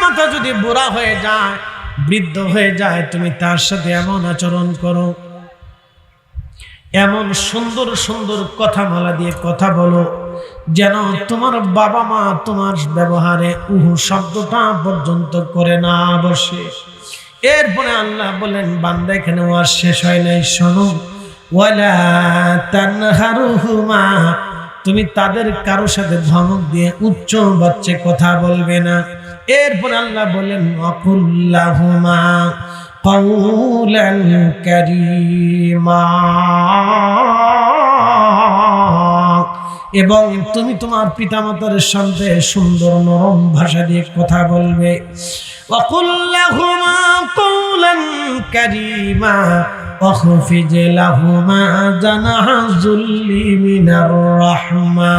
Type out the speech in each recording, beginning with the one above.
মাতা যদি বুড়া হয়ে যায়, বৃদ্ধ হয়ে যায়, তুমি তার সাথে এমন আচরণ করো, এমন সুন্দর সুন্দর কথামালা দিয়ে কথা বলো যেন তোমার বাবা মা তোমার ব্যবহারে উহু শব্দটা পর্যন্ত করে না বসে। এরপরে আল্লাহ বলেন, বান্দা এখানে ওয়াজ শেষ হয় নাই, শোনো। ওয়ালা তানহারুহুমা, তুমি তাদের কারো সাথে ধমক দিয়ে উচ্চ বাচ্চে কথা বলবে না। এরপর আল্লাহ বলেন, ওয়াকুল্লাহুমা কাউলান কারীমা, এবং তুমি তোমার পিতামাতার সাথে সুন্দর নরম ভাষা দিয়ে কথা বলবে। ওয়াকুল্লাহুমা কাউলান কারীমা ওয়াখফিজ লাহুমা জানাহা যুল্লি মিনার রাহমা।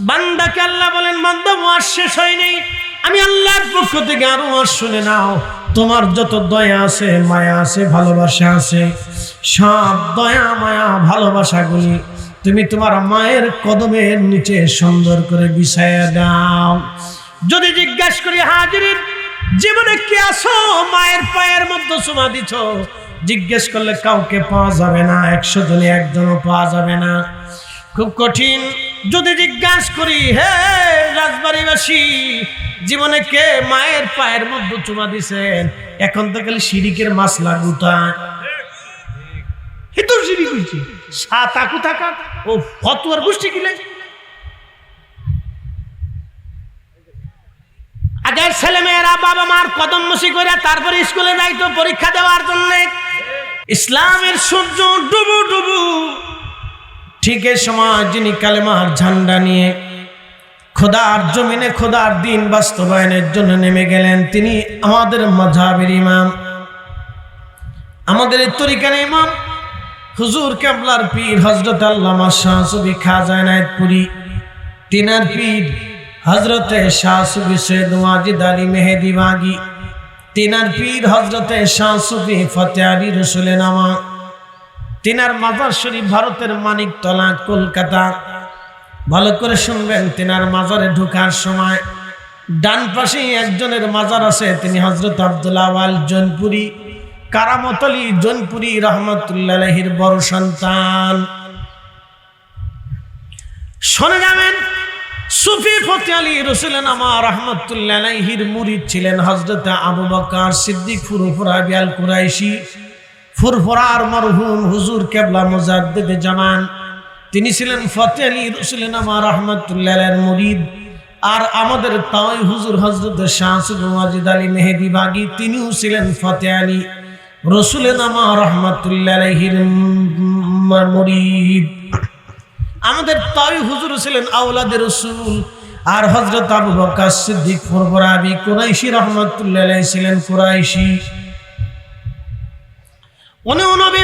বান্দাকে আল্লাহ বলেন, বান্দা ওয়াজ শেষ হয়নি, আমি আল্লাহর পক্ষ থেকে আরো ওয়াজ শুনে নাও। তোমার যত দয়া আছে, মায়া আছে, ভালোবাসা আছে, সব দয়া মায়া ভালোবাসাগুলি তুমি তোমার মায়ের কদমের নিচে সুন্দর করে বিছায়া দাও। যদি জিজ্ঞাসা করি, হাজিরিন জীবনে কে আছো মায়ের পায়ের মধ্যে চুমা দিছ, জিজ্ঞেস করলে কাউকে পাওয়া যাবে না, 100 জনে একজনও পাওয়া যাবে না, খুব কঠিন। যদি জিজ্ঞাসা করি, হে রাজবাড়িবাসী জীবনে কে মায়ের পায়ের মধ্যে চুমা দিছেন, এখন তো খালি শিরিকের মাসলা গুতা, এত শিরিক হইছে, সাত আকু থাকা ও ফতোয়ার গোষ্ঠী কিলে। আগের ছেলেমেয়েরা বাবা মার কদম মুসি করে তারপরে স্কুলে যাইতো পরীক্ষা দেওয়ার জন্য। ইসলামের সূর্য ডুবু ডুবু ঠিক এই সময় যিনি কালেমার ঝান্ডা নিয়ে খোদার জমিনে খোদার দিন বাস্তবায়নের জন্য নেমে গেলেন, তিনি আমাদের মাযহাবের ইমাম, আমাদের তরিকার ইমাম হুজুর কেবলার পীর হযরত আল্লামা শাহ সুফি খাজা এনায়েতপুরী, তিনার পীর হযরতে শাহ সুফি সৈয়দ ওয়াজিদ আলী মেহেদি বাগী, তিনার পীর হযরতে শাহ সুফি ফতেহ আলী রসুলে নামা, তিনার মাজার শরীফ ভারতের মানিকতলা কলকাতা। ভালো করে শুনবেন, তিনার মাজারে ঢোকার সময় ডান পাশে একজনের মাজার আছে, তিনি হযরত আব্দুল আওয়াল জৌনপুরী কারামত আলী জৌনপুরী রহমাতুল্লাহ আলাইহির বড় সন্তান। শুনে যাবেন, সুফি ফতেহ আলী রসুলে নামা রহমাতুল্লাহ আলাইহির মুরিদ ছিলেন হযরত আবু বকর সিদ্দিক ফুরফুরা বিআল কুরাইশি, ফুরফুরার মরহুম হুজুর কেবলা মুজাদ্দিদে জামান, তিনি ছিলেন ফতেহ আলী রসুলে নামা রহমাতুল্লাহ আলাইহির মুরিদ। আর আমাদের তাওই হুজুর হযরত শাহ সুফি ওয়াজিদ আলী মেহেদি বাগী, তিনিও ছিলেন ফতেহ আলী রসুলে নামা রহমাতুল্লাহ আলাইহির মুরিদ। আমাদের তাওই হুজুর ছিলেন আওলাদে রসুল, আর হযরত আবু বকর সিদ্দিক ফুরফুরা বি কুরাইশি রহমাতুল্লাহ আলাইহি ছিলেন কুরাইশি। উনিও নবী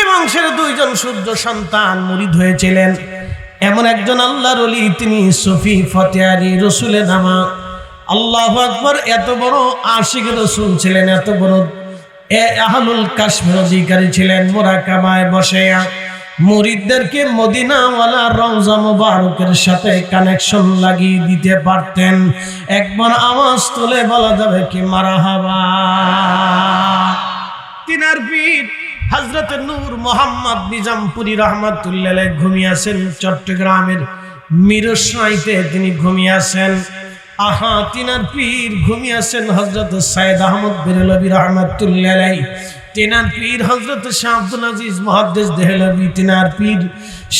বংশের দুইজন সূর্য সন্তান মুরিদ হয়েছিলেন। এমন একজন আল্লাহর ওলি, তিনি সুফি ফতেহ আলী রসুলে নামা। আল্লাহু আকবার, এত বড় আশিক রসুল ছিলেন, এত বড় আহলুল কাশফের অধিকারী ছিলেন। মুরাকাবায় বসে মুরিদদেরকে মদিনাওয়ালা রওজা মুবারকের সাথে কানেকশন লাগিয়ে দিতে পারতেন। একবার আওয়াজ তুলে বলা যাবে কি মারহাবা। তিনার পীর হযরত নূর মোহাম্মদ নিজামপুরী রহমাতুল্লাহ আলাইহি ঘুমিয়েছেন চট্টগ্রামের মিরসরাইতে, তিনি ঘুমিয়েছেন। আহা, তিনার পীর ঘুমিয়েছেন হযরত সাইয়েদ আহমদ বেরলভী রহমাতুল্লাহ আলাইহি, তিনার পীর হযরত শাহ আব্দুল আজিজ মুহাদ্দিস দেহলভী, তিনার পীর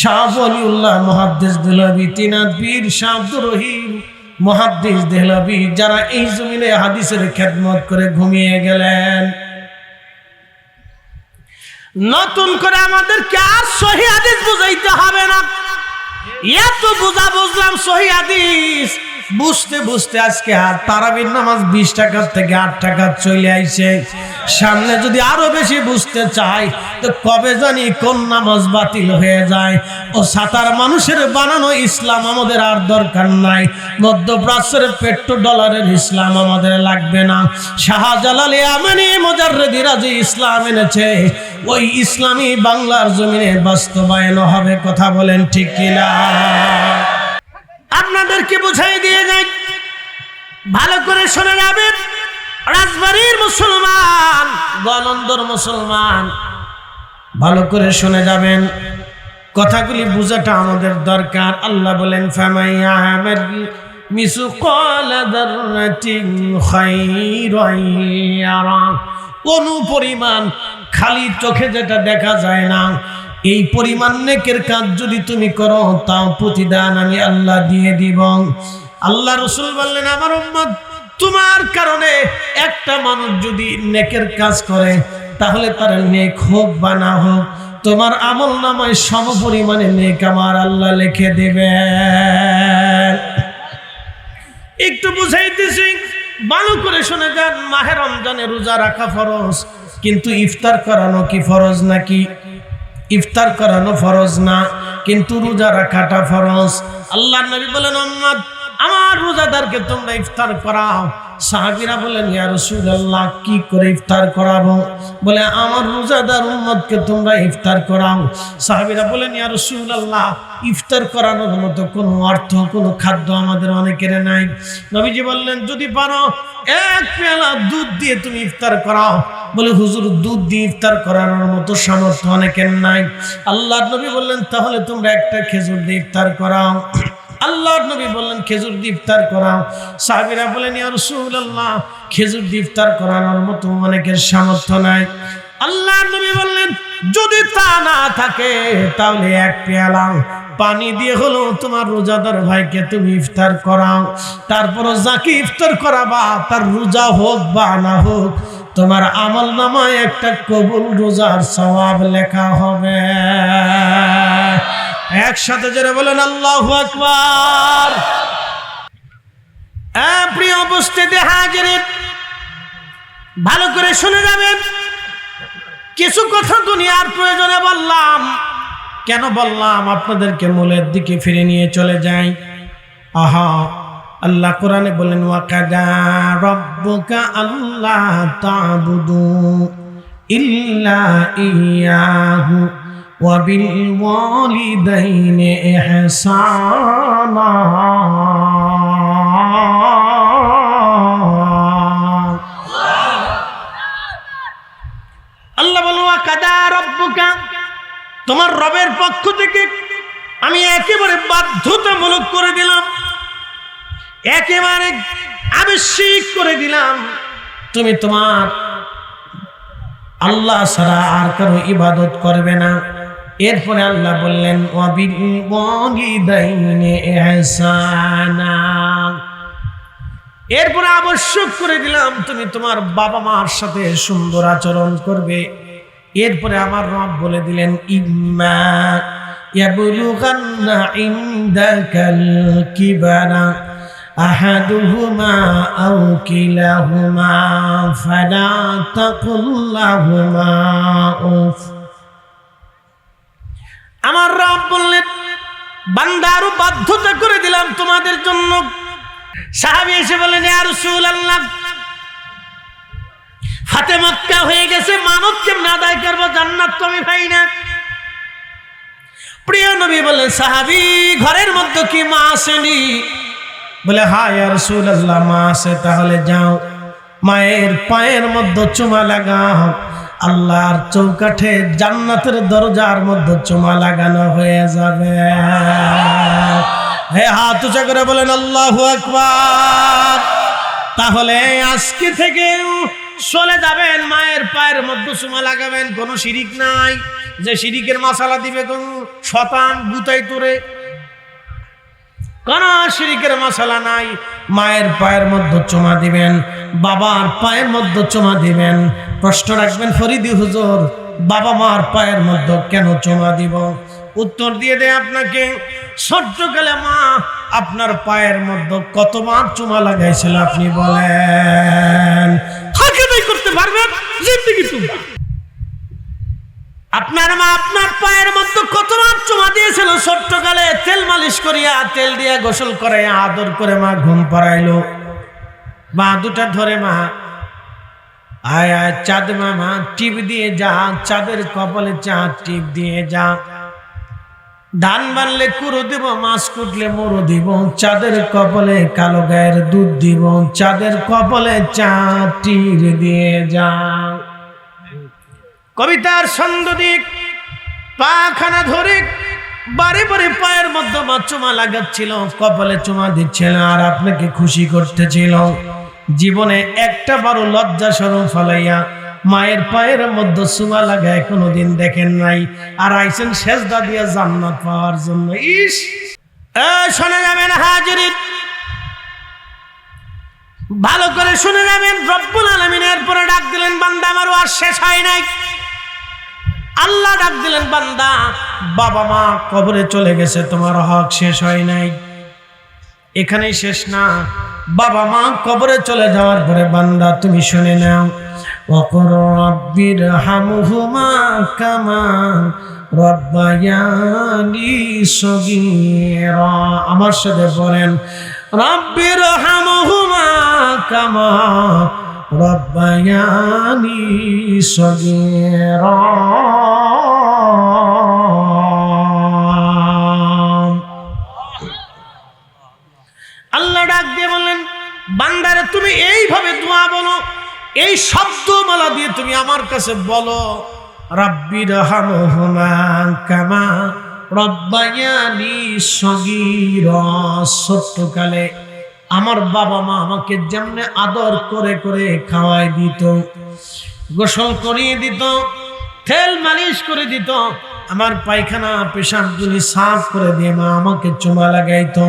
শাহ ওলিউল্লাহ মুহাদ্দিস দেহলভী, তিনার পীর শাহ আব্দুর রহিম মুহাদ্দিস দেহলভী, যারা এই জমিনে হাদিসের খেদমত করে ঘুমিয়ে গেলেন। নতুন করে আমাদেরকে আর সহিহ হাদিস বুঝাইতে হবে না, এত বুঝলাম সহিহ হাদিস বুঝতে বুঝতে আজকে আর তারাবির নামাজ 20 টাকার থেকে 8 টাকা চলে আইছে। সামনে যদি আরো বেশি বুঝতে চাই তো কবে জানি কোন নামাজ বাতিল হয়ে যায়। ও সাতার মানুষের বানানো ইসলাম আমাদের আর দরকার নাই, মধ্যপ্রাচ্যের পেট্রো ডলারের ইসলাম আমাদের লাগবে না। শাহজালাল আমিনী মুজাররিদিরা যে ইসলাম এনেছে, ওই ইসলামী বাংলার জমিনে বাস্তবায়ন হবে। কথা বলেন ঠিক কিনা? আপনাদেরকে বুঝাই দিয়ে যাই, ভালো করে শুনে যাবেন। রাজবাড়ির মুসলমান, গলন্দর মুসলমান, ভালো করে শুনে যাবেন, কথাগুলি বোঝাটা আমাদের দরকার। আল্লাহ বলেন ফামাইয়ামাল মিসকালা যাররাতিন খায়রান ইয়ারা। কোন পরিমাণ খালি চোখে যেটা দেখা যায় না, এই পরিমাণ নেকের কাজ যদি তুমি করো, তাও প্রতিদান আমি আল্লাহ দিয়ে দিব। আল্লাহ রাসূল বললেন, আমার উম্মত, তোমার কারণে একটা মানুষ যদি নেকের কাজ করে, তাহলে তার নেক হোক বা না হোক, তোমার আমল নামায় সম পরিমাণে নেক আমার আল্লাহ লিখে দেবে। একটু বুঝাইতেছি, ভালো করে শুনে যান। মাহে রমজানে রোজা রাখা ফরজ, কিন্তু ইফতার করানো কি ফরজ নাকি? ইফতার করানো ফরজ না, কিন্তু রোজা রাখাটা ফরজ। আল্লাহর নবী বলেন, উম্মত, আমার রোজাদারকে তোমরা ইফতার করাও। সাহাবীরা বলেন, ইয়া রাসূলুল্লাহ, কি করে ইফতার করাবো? বলে, আমার রোজাদার উম্মতকে তোমরা ইফতার করাও। সাহাবীরা বলেন, ইয়া রাসূলুল্লাহ, ইফতার করানোর মতো কোনো অর্থ, কোনো খাদ্য আমাদের অনেকের নাই। নবীজি বললেন, যদি পারো এক পেয়ালা দুধ দিয়ে তুমি ইফতার করাও। বলে, হুজুর, দুধ দিয়ে ইফতার করানোর মতো সামর্থ্য অনেকের নাই। আল্লাহর নবী বললেন, তাহলে তোমরা একটা খেজুর দিয়ে ইফতার করাও। আল্লাহর নবী বললেন, খেজুর দিয়ে ইফতার করাও। সাহাবীরা বলেন, ইয়া রাসূলুল্লাহ, খেজুর দিয়ে ইফতার করানোর মতো অনেকের সামর্থ্য নাই। আল্লাহর নবী বললেন, যদি তা না থাকে, তাহলে এক পেয়ালা পানি দিয়ে হলো তোমার রোজাদার ভাইকে তুমি ইফতার করাও। তারপরও যাকে ইফতার করাবা, তার রোজা হোক বা না হোক, তোমার আমল নামায় একটা কবুল রোজার সওয়াব লেখা হবে। একসাথে জোরে বলেন আল্লাহু আকবার। প্রিয় উপস্থিতি হাজিরিন, ভালো করে শুনে যাবেন। কিছু কথা দুনিয়ার প্রয়োজনে বললাম। কেন বললাম? আপনাদেরকে মূলের দিকে ফিরে নিয়ে চলে যাই। আহা, আল্লাহ কোরআনে বলেন, ওয়া কাদা রাব্বুকা আল্লা তা'বুদু ইল্লা ইয়াহু ওয়া বিল ওয়ালিদাইনি ইহসানা। আল্লাহ বলেন, ওয়া কাদা রাব্বুকা, তোমার রবের পক্ষ থেকে আমি একেবারে বাধ্যতামূলক করে দিলাম, একেবারে আবশ্যিক করে দিলাম, তুমি তোমার আল্লাহ ছাড়া আর কারো ইবাদত করবে না। এরপরে আল্লাহ বললেন, ওয়া বিল ওয়ালিদাইনি ইহসানা। এরপরে আবশ্যক করে দিলাম, তুমি তোমার বাবা মার সাথে সুন্দর আচরণ করবে। এরপরে আমার রব বলে দিলেন, ইম্মা ইয়াবলুগান্না ইনদাকাল কিবারা আহাদুহুমা আও কিলাহুমা ফালা তাকুল লাহুমা উফ। আমার রব বললেন, বান্দা, আরো বাধ্যতা করে দিলাম তোমাদের জন্য। সাহাবী এসে বললেন, ইয়া রাসূলুল্লাহ, ফাতে মক্কা হয়ে গেছে, মানত কেমনে আদায় করবো? জান্নাত তো আমি পাই না। প্রিয় নবী বললেন, সাহাবী, ঘরের মধ্যে কি মা আসেনি? বলে, হ্যাঁ ইয়া রাসূলুল্লাহ, মা আছে। তাহলে যাও, মায়ের পায়ের মধ্যে চুমা লাগাও। আল্লাহর চৌকাঠে জান্নাতের দরজার মধ্যে চুমা লাগানো হয়ে যাবে। হে, হাত উঁচা করে বলেন আল্লাহু আকবার। তাহলে আজকে থেকে চলে যাবেন, মায়ের পায়ের মধ্যে চুমা লাগাবেন। কোনো শিরিক নাই যে শিরিকের মশালা দিবে কোন শতান গুতাই তোরে, কোন শিরিকের মশালা নাই। মায়ের পায়ের মধ্যে চুমা দিবেন, বাবার পায়ের মধ্যে চুমা দিবেন। প্রশ্ন রাখবেন, ফরিদি হুজুর, বাবা মার পায়ের মধ্যে কেন চুমা দিব? উত্তর দিয়ে দেয় আপনাকে, ছোট্টকালে মা আপনার পায়ের মধ্যে কতবার চুমা লাগাইছিল আপনি বলেন? করতে পারবেন জিন্দেগি চুমা? আপনার মা আপনার পায়ের মধ্যে কতবার চুমা দিয়েছিল ছোট্টকালে? তেল মালিশ করিয়া, তেল দিয়া গোসল করে, আদর করে মা ঘুম পাড়াইলো। মা দুটা ধরে, মা আয় আয় চাঁদ মামা, টিপ দিয়ে যা, চাঁদের কপালে চাঁদ টিপ দিয়ে যা। ধান বানলে কুড়ো দিব, মাছ কুটলে মরু দিব, চাঁদের কপালে কালো গায়ের দুধ দিব, চাঁদের কপালে চাটির দিয়ে যা। কবিতার ছন্দ দিক, পাখানা ধরে বারে বারে পায়ের মধ্যে মা চুমা লাগাচ্ছিল, কপালে চুমা দিচ্ছিল আর আপনাকে খুশি করতেছিল। জীবনে একটা বড় লজ্জা শরম ফলাইয়া মায়ের পায়ের মধ্যে চুমা লাগায় কোনোদিন দেখেন নাই, আর আইছেন সেজদা দিয়া জান্নাত পাওয়ার জন্য। ইস, শুনে যাবেন হাজিরিন, ভালো করে শুনে যাবেন। রব্বুল আলামিন এরপরে ডাক দিলেন, বান্দা আমার আর শেষ হয় নাই। আল্লাহ ডাক দিলেন, বান্দা বাবা মা কবরে চলে গেছে, তোমার হক শেষ হয় নাই। এখানেই শেষ না, বাবা মা কবরে চলে যাওয়ার পরে বান্দা তুমি শুনে নাও, ওয়াকুর রাব্বির হামহুমা কামা রাব্বায়ানি সগীরা। আমার সাথে বলেন, রাব্বির হামহুমা কামা রাব্বায়ানি সগীরা। আল্লাহ ডাক দিয়ে বললেন, বান্দারে তুমি এইভাবে দোয়া বলো, এই শব্দমালা দিয়ে তুমি আমার কাছে বলো, রাব্বির হামহুমা কামা রাব্বায়ানি সগীরা। ছোট্টকালে আমার বাবা মা আমাকে যেমনে আদর করে করে খাওয়াই দিত, গোসল করিয়ে দিত, তেল মালিশ করে দিত, আমার পায়খানা পেশাবগুলি সাফ করে দিয়ে মা আমাকে চুমা লাগাইতো,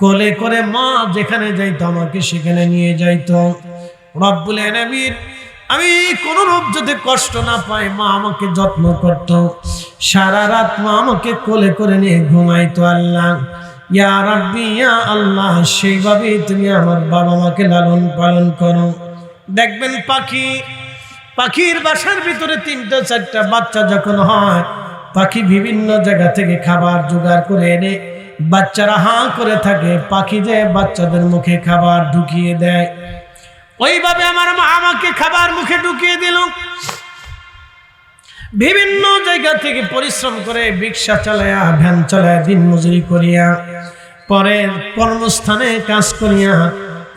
কোলে করে মা যেখানে যাইতো আমাকে সেখানে নিয়ে যাইতো। রব্বুল আলামিন আমি কোন রূপ যদি কষ্ট না পাই মা আমাকে যত্ন করত, সারা রাত মা আমাকে কোলে করে নিয়ে ঘুমাইতো। আল্লাহ ইয়া রাব্বি ইয়া আল্লাহ, সেইভাবে তুমি আমার বাবা মাকে লালন পালন করো। দেখবেন পাখির বাসার ভিতরে ৩টা-৪টা বাচ্চা যখন হয়, পাখি বিভিন্ন জায়গা থেকে খাবার জোগাড় করে এনে বাচ্চারা হাঁ করে থাকে, পাখি যে বাচ্চাদের মুখে খাবার ঢুকিয়ে দেয়, ওইভাবে আমার মা আমাকে খাবার মুখে ঢুকিয়ে দিল। বিভিন্ন জায়গা থেকে পরিশ্রম করে রিকশা চালায়া, ভ্যান চালায়া, দিন মজুরি করিয়া, পরে কর্মস্থানে কাজ করিয়া,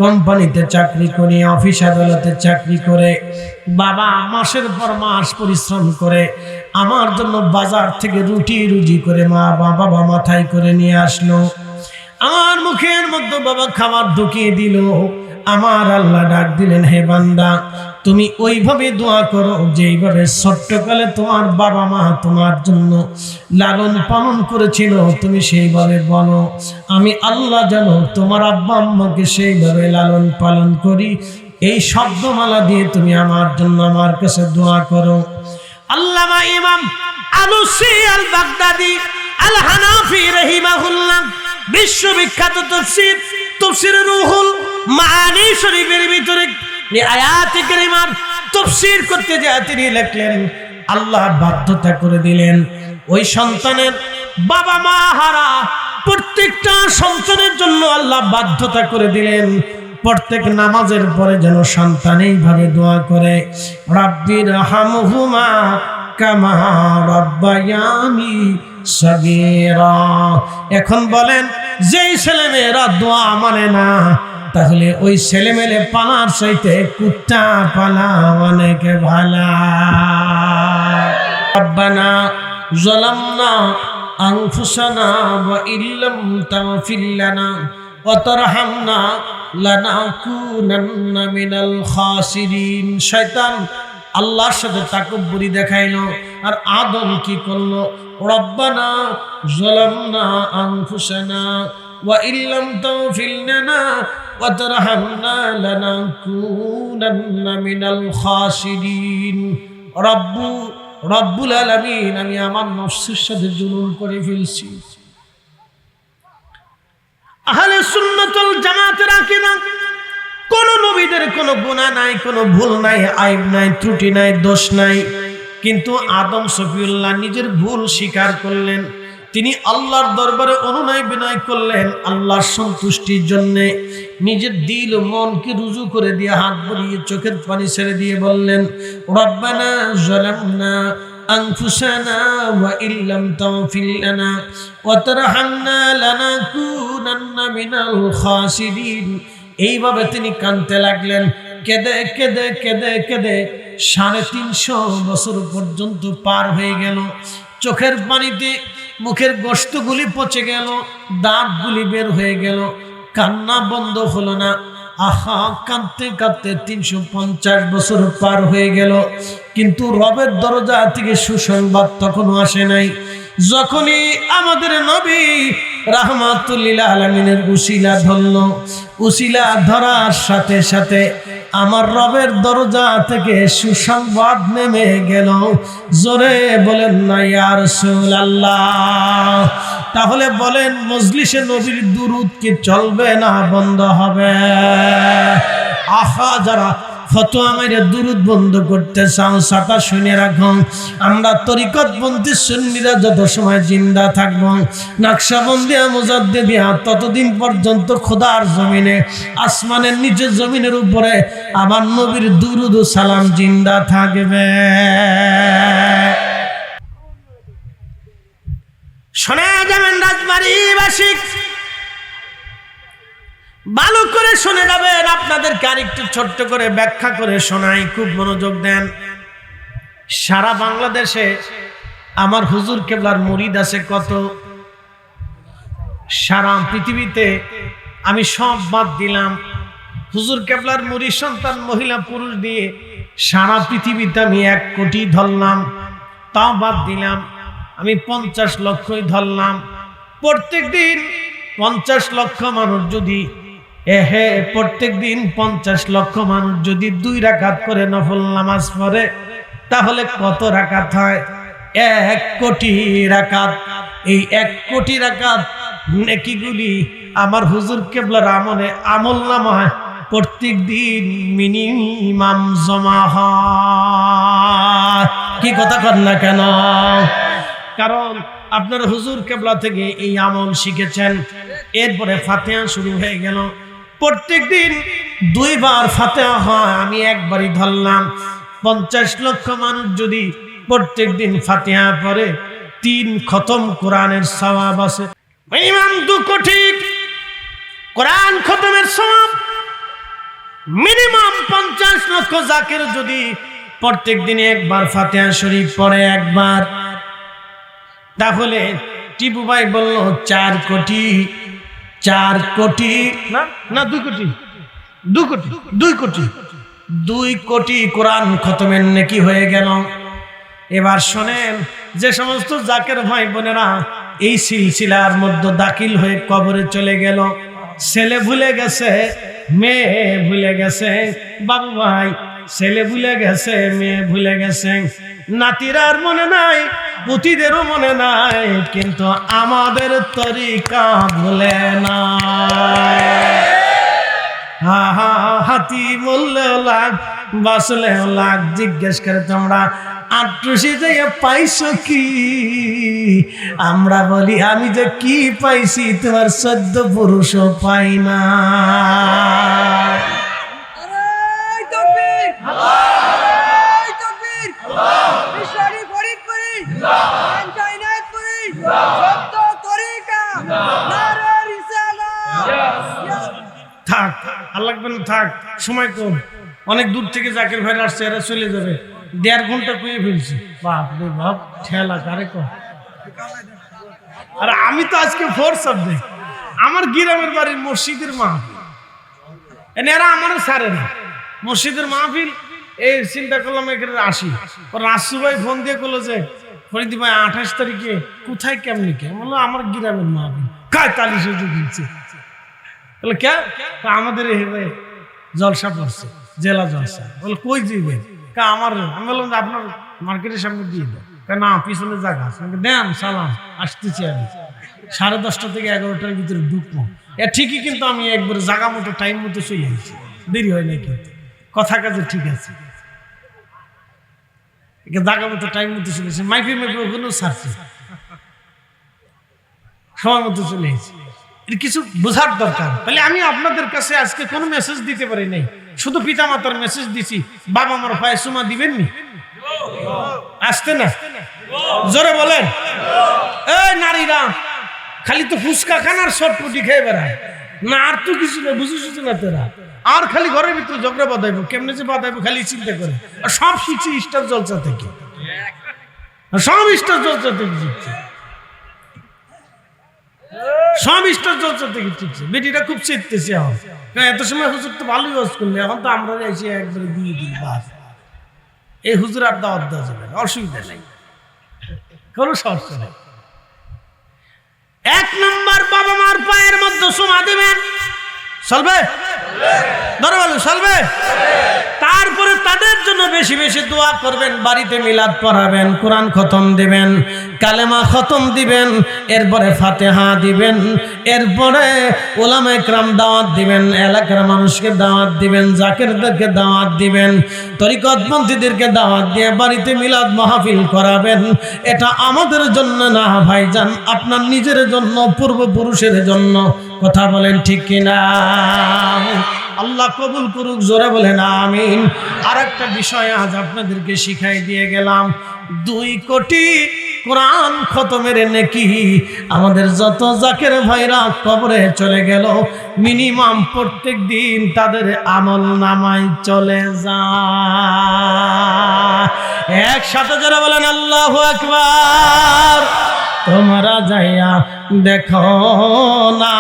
কোম্পানিতে চাকরি করিয়া, অফিস আদালতে চাকরি করে, বাবা মাসের পর মাস পরিশ্রম করে আমার জন্য বাজার থেকে রুজি করে মা বাবা মাথায় করে নিয়ে আসলো, আমার মুখের মধ্যে বাবা খাবার ঢুকিয়ে দিল। আমার আল্লাহ ডাক দিলেন, হে বান্দা তুমি ওইভাবে দোয়া করো যেইভাবে ছোট্টকালে তোমার বাবা মা তোমার জন্য লালন পালন করেছিল, তুমি সেইভাবে বলো, আমি আল্লাহ জানো তোমার আব্বা আম্মাকে সেইভাবে লালন পালন করি। এই শব্দমালা দিয়ে তুমি আমার জন্য আমার কাছে দোয়া করো। আল্লামা ইমাম আলুসি আল বাগদাদি আল হানাফি রাহিমাহুল্লাহ বিশ্ববিখ্যাত তাফসীর রুহুল মাআনি শরীফের ভিতরে আয়াতে কারিমার তাফসীর করতে যায় তিনি লিখলেন, আল্লাহ বাধ্যতা করে দিলেন ওই সন্তানের বাবা মা হারা প্রত্যেকটা সন্তানের জন্য আল্লাহ বাধ্যতা করে দিলেন, প্রত্যেক নামাজের পরে যেন সন্তান এইভাবে দোয়া করে, রাব্বির হামহুমা কামা রাব্বায়ানি সগীরা। এখন বলেন, যেই ছেলেমেয়েরা দোয়া মানে না, তাহলে ওই ছেলেমেয়ে পালার চাইতে কুত্তা পালা অনেক ভালা। রব্বানা যালামনা আনফুসানা ওয়া ইল্লাম তাগফির লানা ওয়া তারহামনা লানাকুনান্না মিনাল খাসিরিন। শয়তান আল্লাহর সাথে তাকব্বুরি দেখাইলো, আর আদম কি করলো, রব্বানা যালামনা আনফুসানা ওয়া ইল্লাম তাগফির লানা ওয়া তারহামনা লানাকুনান্না মিনাল খাসিরিন। রব্বুল আলামিন আমি আমার নফসের সাথে জুলুম করে ফেলছি। আহলে সুন্নাত ওয়াল জামাতের আকীদা, কোন নবীদের কোনো গুনাহ নাই, কোনো ভুল নাই, আইব নাই, ত্রুটি নাই, দোষ নাই, কিন্তু আদম সফিউল্লাহ নিজের ভুল স্বীকার করলেন, তিনি আল্লাহর দরবারে অনুনয় বিনয় করলেন, আল্লাহর সন্তুষ্টির জন্য নিজের দিল ও মনকে রুজু করে দিয়ে হাত বাড়িয়ে চোখের পানি ছেড়ে দিয়ে বললেন, রব্বানা যালামনা أنفسنا وإن لم تغفر لنا وترحمنا لنكونن من الخاسرين এইভাবে তিনি কাঁদতে লাগলেন কেঁদে কেঁদে কেঁদে কেঁদে 350 বছর পর্যন্ত পার হয়ে গেল চোখের পানিতে মুখের গোশতগুলি পচে গেল দাঁতগুলি বের হয়ে গেল কান্না বন্ধ হলো না আহা কাঁদতে কাঁদতে 350 বছর পার হয়ে গেল কিন্তু রবের দরজা থেকে সুসংবাদ তখনও আসে নাই যখনই আমাদের নবী রাহমাতুল লিল আলামিনের উসিলা ধরল উসিলা ধরার সাথে সাথে আমার রবের দরজা থেকে সুসংবাদ নেমে গেল জোরে বলেন না ইয়া রাসূলুল্লাহ তাহলে বলেন মজলিসে নবীর দুরূদ কি চলবে না বন্ধ হবে আহা যারা ফতোয়া মেরে দুরূদ বন্ধ করতে চাও সাতা শুনে রাখো আমরা তরিকতপন্থী সুন্নিরা যত সময় জিন্দা থাকবো নকশবন্দিয়া মুজাদ্দিদিয়া ততদিন পর্যন্ত খোদার জমিনে আসমানের নিচে জমিনের উপরে আমার নবীর দুরূদ ও সালাম জিন্দা থাকবে শোনা যাবেন রাজবাড়িবাসী ভালো করে শুনে যাবেন আপনাদেরকে আরেকটু ছোট্ট করে ব্যাখ্যা করে শোনাই খুব মনোযোগ দেন সারা বাংলাদেশে আমার হুজুর কেবলার মুরিদ আছে কত সারা পৃথিবীতে আমি সব বাদ দিলাম হুজুর কেবলার মুরিদ সন্তান মহিলা পুরুষ দিয়ে সারা পৃথিবীতে আমি 1 কোটি ধরলাম তাও বাদ দিলাম আমি 50 লক্ষই ধরলাম প্রত্যেক দিন 50 লক্ষ মানুষ যদি প্রত্যেক দিন 50 লক্ষ মানুষ যদি 2 রাকাত করে নফল নামাজ পড়ে তাহলে কত রাকাত হয় 1 কোটি রাকাত এই 1 কোটি রাকাত নেকিগুলি আমার হুজুর কেবলার আমল নামায় প্রত্যেক দিন মিনিমাম জমা হয় কি কথা কর না কেন কারণ আপনার হুজুর কেবলা থেকে এই আমল শিখেছেন এরপরে ফাতিহা শুরু হয়ে গেল প্রত্যেক দিন 2 বার ফাতিহা হয় আমি একবারই ধরলাম 50 লক্ষ মানুষ যদি প্রত্যেক দিন ফাতিহা পড়ে 3 খতম কোরআনের সওয়াব আছে মিনিমাম 2 কোটি কোরআন খতমের সওয়াব মিনিমাম 50 লক্ষ জাকির যদি প্রত্যেক দিন একবার ফাতিহা শরীফ পড়ে একবার তাহলে টিপু ভাই বলল 4 কোটি না 2 কোটি 2 কোটি কোরআন খতমের নেকি হয়ে গেল এবার শুনেন যে সমস্ত জাকের ভাই বোনেরা এই সিলসিলার মধ্যে দাখিল হয়ে কবরে চলে গেল ছেলে ভুলে গেছে মেয়ে ভুলে গেছে বাবু ভাই ছেলে ভুলে গেছে মেয়ে ভুলে গেছে নাতিরার মনে নাই পুতিদেরও মনে নাই কিন্তু আমাদের তরিকা ভুলে না হাতি বললেও লাগ বাসলেও লাগ জিজ্ঞেস করে তোমরা আট্রসি যে পাইছো কি আমরা বলি আমি যে কি পাইছি তোমার 14 পুরুষও পাই না থাক আর লাগবে না থাক সময় কম অনেক দূর থেকে জাকির ভাই আসছে এরা চলে যাবে 1.5 ঘন্টা পেয়ে ফেলছি বাপ রে বাপ ঠেলা কারে কম আর আমি তো আজকে 4 সাবজেক্ট আমার গ্রামের বাড়ির মসজিদের মাহফিল এরা আমারও ছাড়ে না মসজিদের মাহফিল এই চিন্তা করলাম এখানে আসি রাসু ভাই ফোন দিয়ে করলো যে ফরিদি ভাই 28 তারিখে কোথায় কেমনি কে বললো আমার গ্রামের মাহফিল কায় 40 দিচ্ছে বলে কে আমাদের জলসা পড়ছে জেলা জলসা বলে কই দিবেন আমার আমি বললাম যে আপনার মার্কেটের সামনে দিয়ে দেন না পিছনে জায়গা আছে দেন সালাম আসতেছি আমি 10:30 থেকে 11টার ভিতরে ঢুকবো ঠিকই কিন্তু আমি একবার জায়গা মতো টাইম মতো চলে আসছি দেরি হয় না কিন্তু কথা কাজে ঠিক আছে জায়গা মতো টাইম মতো চলে এসেছে মাইফি ওখানেও ছাড়ছে সময় মতো চলে এসেছে এর কিছু বোঝার দরকার তাহলে আমি আপনাদের কাছে আজকে কোনো মেসেজ দিতে পারি নাই শুধু পিতা মাতার মেসেজ দিছি বাবা আমার পায়ে চুমা দিবেননি আসতে না জোরে বলেন। এই নারীরা খালি তো ফুচকা খানার চটপটি খেয়ে বেড়ায় না, আর তো কিছু না, বুঝিস না তোরা। আর খালি ঘরের ভিতরে ঝগড়া বাঁধাইবো, কেমনে যে বাঁধাইবো খালি চিন্তা করে। আর সব শিখছি স্টার জলসা থেকে, সব স্টার জলসা থেকে শিখছে, সব স্টার জলসা থেকে শিখছে। বেটিটা খুব চেতেছে এখন, এত সময় হুজুর তো ভালোই ওয়াজ করলে, এখন তো আমরা এসে একবারে দিয়ে দিই বাস। এই হুজুর আর দাওয়াত দেওয়া যাবে না, অসুবিধা নেই, কোনো সমস্যা নেই। এক নম্বর, বাবা মার পায়ের মধ্যে চুমা দিবেন, চলবে? ধরে বলুন চলবে? তারপরে তাদের জন্য বেশি বেশি দোয়া করবেন, বাড়িতে মিলাদ পড়াবেন, কোরআন খতম দিবেন, কালেমা খতম দিবেন, এরপরে ফাতিহা দিবেন, এরপরে উলামা ইকরাম দাওয়াত দিবেন, এলাকার মানুষকে দাওয়াত দিবেন, জাকিরদেরকে দাওয়াত দিবেন, তরিকতপন্থীদেরকে দাওয়াত দিয়ে বাড়িতে মিলাদ মাহফিল করাবেন। এটা আমাদের জন্য না ভাইজান, আপনার নিজের জন্য, পূর্বপুরুষের জন্য। কথা বলেন ঠিক কিনা? আল্লাহ কবুল করুক, জোরে বলেন আমিন। আর একটা বিষয় আজ আপনাদেরকে শিখাই দিয়ে গেলাম, 2 কোটি কোরআন খতমের নেকি আমাদের যত জাকের ভাইরা কবরে চলে গেল, মিনিমাম প্রত্যেক দিন তাদের আমল নামায় চলে যায়। একসাথে জোরে বলেন আল্লাহু আকবার। তোমরা যাইয়া দেখো না,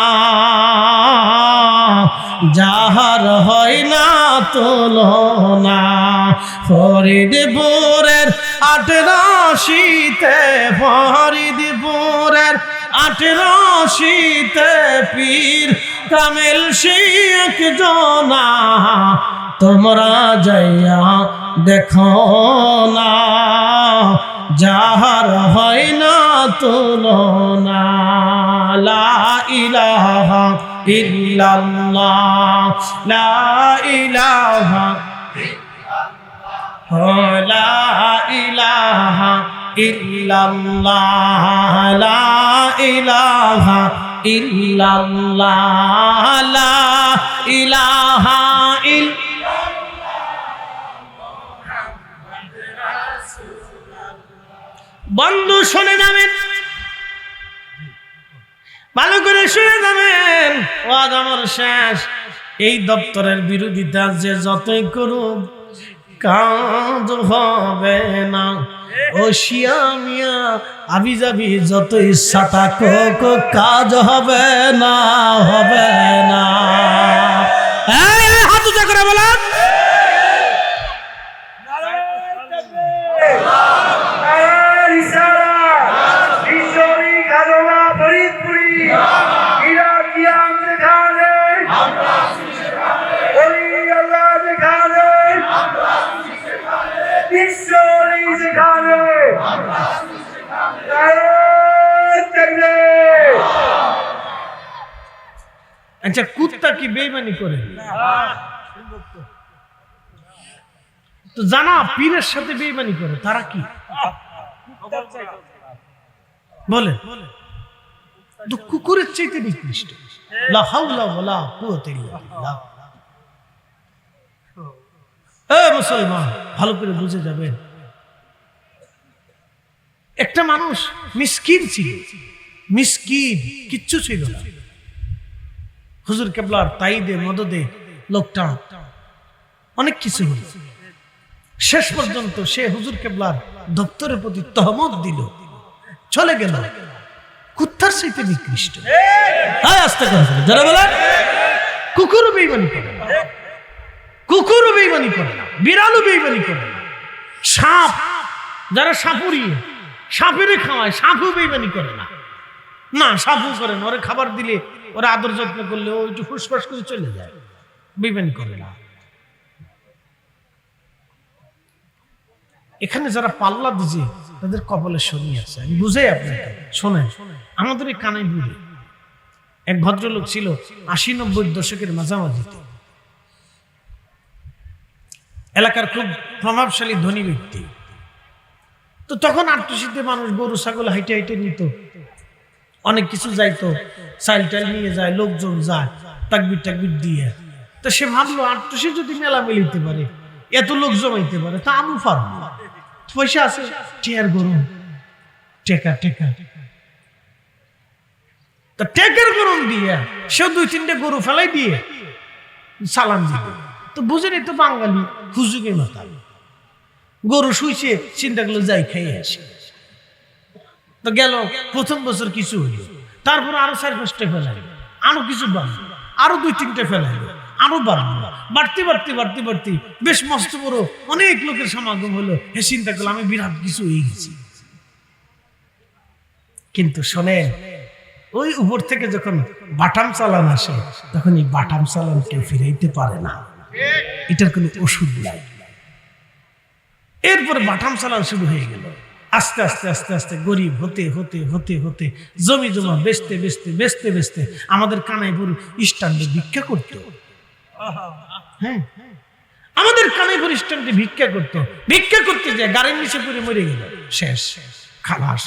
যাহার হয় না তুলনা, ফরিদপুরের ৮৮তে, ফরিদপুরের ৮৮তে পীর কামেল শেখ জনা, তোমরা যাইয়া দেখো না, যাহার হয় না তুলনা। লা ইলাহা ইল্লাল্লাহ, লা ইলাহা ইল্লাল্লাহ, লা ইলাহা ইল্লাল্লাহ, লা ইলাহা ইল্লাল্লাহ, লা ইলাহা বন্ধু শুনে যাবেন, ভালো করে শুনে যাবেন, ওয়াজ আমার শেষ। এই দপ্তরের বিরোধিতা যে যতই করুক কাজ হবে না। ও শিয়া মিয়া আবি যাবি যত ইচ্ছা থাকুক, কাজ হবে না, হবে না। হাত উঁচা করে বলেন আচ্ছা, কুত্তা কি বেঈমানি করে? তো জানা পীরের সাথে বেঈমানি করে, তারা কি বলে? তো কুকুরের চাইতে নিকৃষ্ট। লা হাওলা ওয়ালা কুওয়াতা ইল্লা বিল্লাহ। মুসলমান ভালো করে বুঝে যাবেন, একটা মানুষ মিসকিন ছিল, মিসকিন, কিচ্ছু ছিল না। হুজুর কেবলার তাইদে মদদে লোকটা অনেক কিছু হল। শেষ পর্যন্ত সে হুজুর কেবলার দপ্তরের প্রতি তহমত দিল, চলে গেল। কুত্তার চাইতে নিকৃষ্ট। আস্তে করে যারা বলে কুকুরও বেঈমানি করে না, কুকুরও বেঈমানি করে না, বিড়ালও বেঈমানি করে না। সাপ যারা সাপুরিয়ে সাপেরে খাওয়ায়, সাপও বেঈমানি করে না। না, সাপও করে না, ওরা খাবার দিলে, ওরা আদর যত্ন করলে ও একটু ফুসফাস করে চলে যায়, বেঈমানি করে না। এখানে যারা পাল্লা দিছে তাদের কপালে শনি আছে। আমি বুঝাই আপনাকে, শোনেন। আমাদের এই কানাই বুড়ি এক ভদ্রলোক ছিল ৮০-৯০ দশকের মাঝামাঝিতে, এলাকার খুব প্রভাবশালী ধনী ব্যক্তি। তো তখন ৮৮তে মানুষ গরু ছাগল হাইটে হাইটে নিত, অনেক কিছু যাইতো, চাইল টাইল নিয়ে যায়, লোকজন যায় তাকবির টাকবির দিয়ে। তো সে ভাবলো ৮৮ যদি মেলা মিলিতে পারে, এত লোক জমাইতে পারে, তা আমি পারবো, পয়সা আছে, টিয়ার গরু টেকা টেকা তা টেকের গরম দিয়ে সে 2-3টে গরু ফেলাই দিয়ে সালাম দিবে। তো বুঝেনি তো বাঙালি হুজুগে মাথা, গরু শুইছে, চিন্তা করলো যাই খাই আসে। তো গেল প্রথম বছর কিছু হইল, তারপর আরো 4-5টে ফেলাই, আরো কিছু বাড়লো, আরো 2-3টে ফেলাই, আরো বাড়লো, বাড়তে বাড়তে বাড়তে বাড়তে বেশ মস্ত বড় অনেক লোকের সমাগম হলো। হে চিন্তা করলো আমি বিরাট কিছু হয়ে গেছি। কিন্তু শোনেন, ওই উপর থেকে যখন বাটাম চালান আসে তখন এই বাটাম চালান কেউ ফিরাইতে পারে না, এটার কোনো ওষুধ নাই। এরপরে বাটাম চালান শুরু হয়ে গেল। আস্তে আস্তে আস্তে আস্তে গরিব হতে হতে হতে হতে জমি জমা বেচতে বেচতে বেচতে বেচতে আমাদের কানাইপুর স্ট্যান্ডে ভিক্ষা করতো। হ্যাঁ, আমাদের কানাইপুর স্ট্যান্ডে ভিক্ষা করতো। ভিক্ষা করতে যায় গাড়ির নিচে পড়ে মরে গেল, শেষ, খালাস।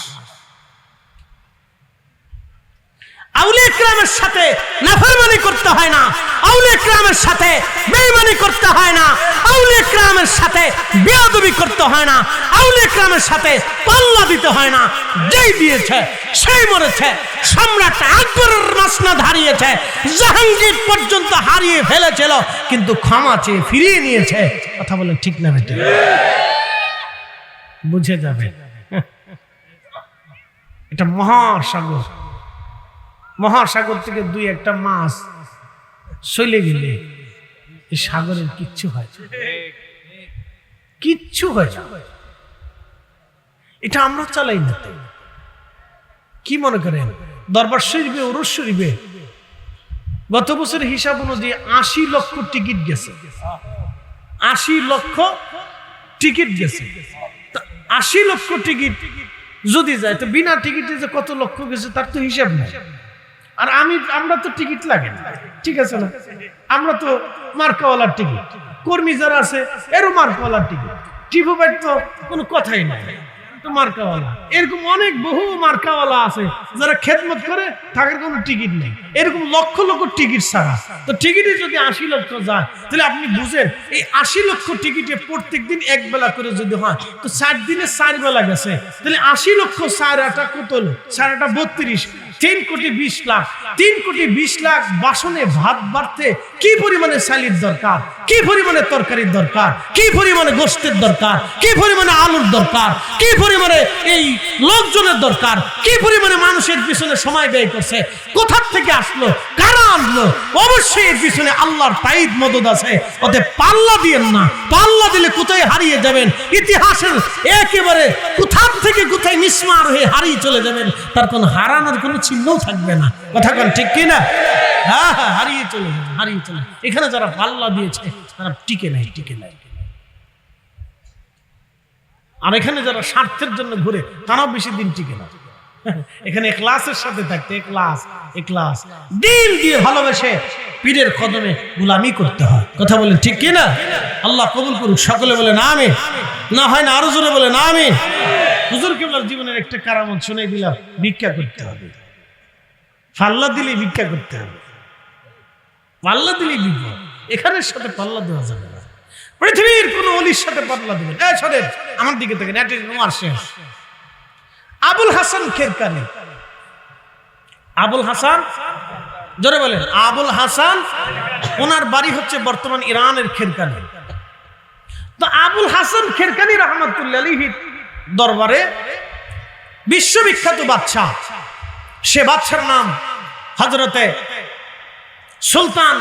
আউলিয়া কিরামের সাথে নাফরমানি করতে হয় না, আউলিয়া কিরামের সাথে বেঈমানি করতে হয় না, আউলিয়া কিরামের সাথে বেয়াদবি করতে হয় না, আউলিয়া কিরামের সাথে পাল্লা দিতে হয় না। যেই দিয়েছে সেই মরেছে। সম্রাট আকবরের মাসনদ হারিয়েছে, জাহাঙ্গীর পর্যন্ত হারিয়ে ফেলেছিল, কিন্তু ক্ষমা চেয়ে ফিরিয়ে নিয়েছে। কথা বলেন ঠিক না বেটা? বুঝে যাবে, এটা মহাসাগর। মহাসাগর থেকে 2-1টা মাছ চলে গেলে এই সাগরের কিচ্ছু হয় না, কিচ্ছু হয় না। এটা আমরা চালাই না। কি মনে করেন দরবার শরীফে, ওরস শরীফে গত বছরের হিসাব অনুযায়ী 80 লক্ষ টিকিট গেছে, 80 লক্ষ টিকিট গেছে। 80 লক্ষ টিকিট যদি যায় তো বিনা টিকিটে যে কত লক্ষ গেছে তার তো হিসাব নাই। আর আমরা তো টিকিট লাগে না, ঠিক আছে না? আমরা তো মার্কাওয়ালার টিকিট, কর্মী যারা আছে এরও মার্কাওয়ালার টিকিট, টিপু ভাই তো কোনো কথাই নাই, তো মার্কাওয়ালা। এরকম অনেক বহু মার্কাওয়ালা আছে যারা খেদমত করে, থাকার কোনো টিকিট নেই। এরকম লক্ষ লক্ষ টিকিট ছাড়া। তো টিকিটে যদি 80 লক্ষ যায় তাহলে আপনি বুঝেন এই 80 লক্ষ টিকিটে প্রত্যেক দিন এক বেলা করে যদি হয় তো 4 দিনে 4 বেলা গেছে। তাহলে 80 লক্ষ 4-8 কত হলো? 4-8 32, 3 কোটি 20 লাখ। 3 কোটি 20 লাখ বাসনে ভাত বাড়তে কি পরিমাণে চালের দরকার, কি পরিমাণে তরকারির দরকার, কি পরিমাণে গোশতের দরকার, কি পরিমাণে আলুর দরকার, কি পরিমাণে এই লোকজনের দরকার, কি পরিমাণে মানুষের পিছনে সময় ব্যয় করছে, কোথা থেকে আসলো, কারা আনলো? অবশ্যই এর পিছনে আল্লাহর তাইদ মদদ আছে। ওতে পাল্লা দিয়েন না, পাল্লা দিলে কোথায় হারিয়ে যাবেন, ইতিহাসের একেবারে কোথা থেকে কোথায় মিসমার হয়ে হারিয়ে চলে যাবেন, তার কোনো হারানোর কোনো চিহ্নও থাকবে না। কথা কোন ঠিক কিনা? হ্যাঁ হ্যাঁ, হারিয়ে চলে যাবে, হারিয়ে চলে। এখানে যারা পাল্লা দিয়েছে তারা টিকে নাই, টিকে নাই। আর এখানে যারা স্বার্থের জন্য ঘুরে তারাও বেশি দিন টিকে না। এখানে ইখলাসের সাথে থাকতে, ইখলাস দিল দিয়ে ভালোবেসে পীরের কদমে গোলামি করতে হয়। কথা বলেন ঠিক কিনা? আল্লাহ কবুল করুক। সকলে বলেন আমিন। না হয় না আরো জোরে বলেন আমিন। হুজুর কেবলার জীবনের একটা কারামত শুনে দিলাম, ভিক্ষা করতে হবে। পাল্লা দিলে ভিক্ষা করতে হবে, পাল্লা দিলে বিপদ। এখানের সাথে পাল্লা দেওয়া যাবে না। পৃথিবীর কোন অলির সাথে পাল্লা দেবেন? শোনেন আমার দিকে থেকে নোয়ার শেষ। আবুল হাসান খেরকানি, আবুল হাসান, জোরে বলেন আবুল হাসান। ওনার বাড়ি হচ্ছে বর্তমান ইরানের খেরকানি। তো আবুল হাসান খেরকানি রহমাতুল্লাহ আলাইহির দরবারে বিশ্ববিখ্যাত বাদশাহ, সে বাদশার নাম হযরতে সুলতান